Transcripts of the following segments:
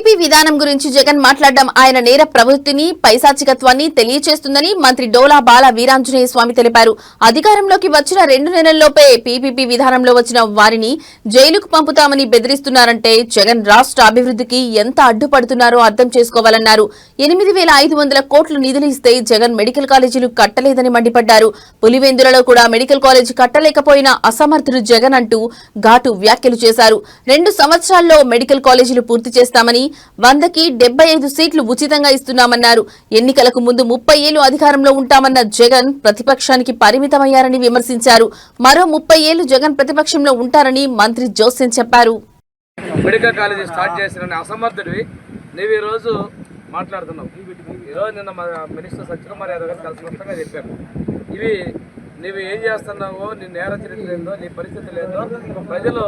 PPP విధానం గురించి జగన్ మాట్లాడడం ఆయన నేర ప్రవృత్తిని పైశాచికత్వాన్ని తెలియచేస్తుందని మంత్రి డోలా బాల వీరాంజనేయ స్వామి తెలిపారు. అధికారంలోకి వచ్చిన 2 నెలల్లోపే పీపీపీ విధానంలో వచ్చిన వారిని జైలుకు పంపుతామని బెదిరిస్తున్నారంటే జగన్ రాష్ట్ర అభివృద్ధికి ఎంత అడ్డుపడుతున్నారో అర్థం చేసుకోవాలన్నారు. 8,500 కోట్లు నిధులు ఇస్తే జగన్ మెడికల్ కాలేజీలు కట్టలేదని మండిపడ్డారు. పులివెందులలో కూడా మెడికల్ కాలేజీ కట్టలేకపోయిన అసమర్థుడు జగన్ అంటూ ఘాటు వ్యాఖ్యలు చేశారు. 2 సంవత్సరాల్లో మెడికల్ కాలేజీలు పూర్తి చేస్తామని 100కి 75 సీట్లు ఉచితంగా ఇస్తున్నామన్నారు. ఎన్నికలకు ముందు 30 ఏళ్లు అధికారంలో ఉంటామన్న జగన్ ప్రతిపక్షానికి పరిమితమయ్యారని విమర్శించారు. మరో 30 ఏళ్లు జగన్ ప్రతిపక్షంలో ఉంటారని మంత్రి జోస్యం చెప్పారు. మెడికల్ కాలేజీ స్టార్ట్ చేసిన అసమర్థుడివి నీవు ఈరోజు మాట్లాడుతున్నావు. ఈరోజు నిన్న మినిస్టర్ సత్యకుమార్ యాదవ్ గారు చాలా స్పష్టంగా చెప్పారు. ఇవి నీవు ఏం చేస్తున్నావో, నీ నేర చరిత్ర ఏందో, నీ పరిస్థితి లేదో ప్రజలు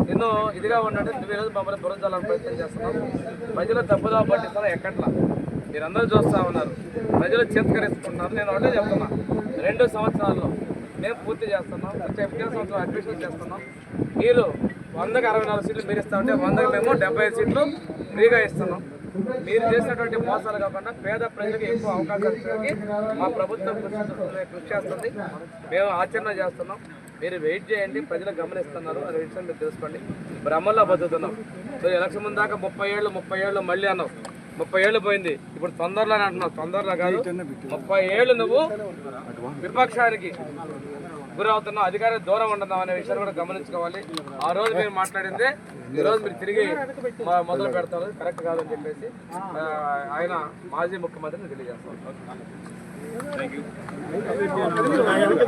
నిన్ను ఇదిగా ఉన్నట్టు నువ్వు ఈరోజు మమ్మల్ని బురదలాలని ప్రయత్నం చేస్తున్నావు. ప్రజలు తప్పుదా పట్టిస్తున్నా ఎక్కట్లా మీరందరూ చూస్తూ ఉన్నారు. ప్రజలు చేతకరిస్తున్నారు. నేను ఒకటే చెప్తున్నా, 2 సంవత్సరాల్లో మేము పూర్తి చేస్తున్నాం. 15 సంవత్సరాలు అడ్మిషన్ చేస్తున్నాం. మీరు 100కి 64 సీట్లు మీరు ఇస్తా ఉంటే 100కి మేము 75 సీట్లు ఫ్రీగా ఇస్తున్నాం. మీరు చేసినటువంటి మోసాలు కాకుండా పేద ప్రజలకు ఎక్కువ అవకాశాలు ఇచ్చడానికి మా ప్రభుత్వం కృషి చేస్తుంది. మేము ఆచరణ చేస్తున్నాం. మీరు వెయిట్ చేయండి. ప్రజలు గమనిస్తున్నారు. అనే విషయం మీరు తెలుసుకోండి. భ్రమల్లో బతుకుతున్నాం. సో ఎలక్షన్ ముందు దాకా 30 ఏళ్ళు మళ్ళీ అన్నావు. 30 ఏళ్ళు పోయింది. ఇప్పుడు తొందరలోనే అంటున్నావు. తొందరలో కాదు, 30 ఏళ్ళు నువ్వు విపక్షానికి గురవుతున్నావు. అధికారం దూరం ఉంటున్నావు అనే విషయాన్ని కూడా గమనించుకోవాలి. ఆ రోజు మీరు మాట్లాడిందే ఈరోజు మీరు తిరిగి మొదలు పెడతారు. కరెక్ట్ కాదని చెప్పేసి ఆయన మాజీ ముఖ్యమంత్రిని తెలియజేస్తారు.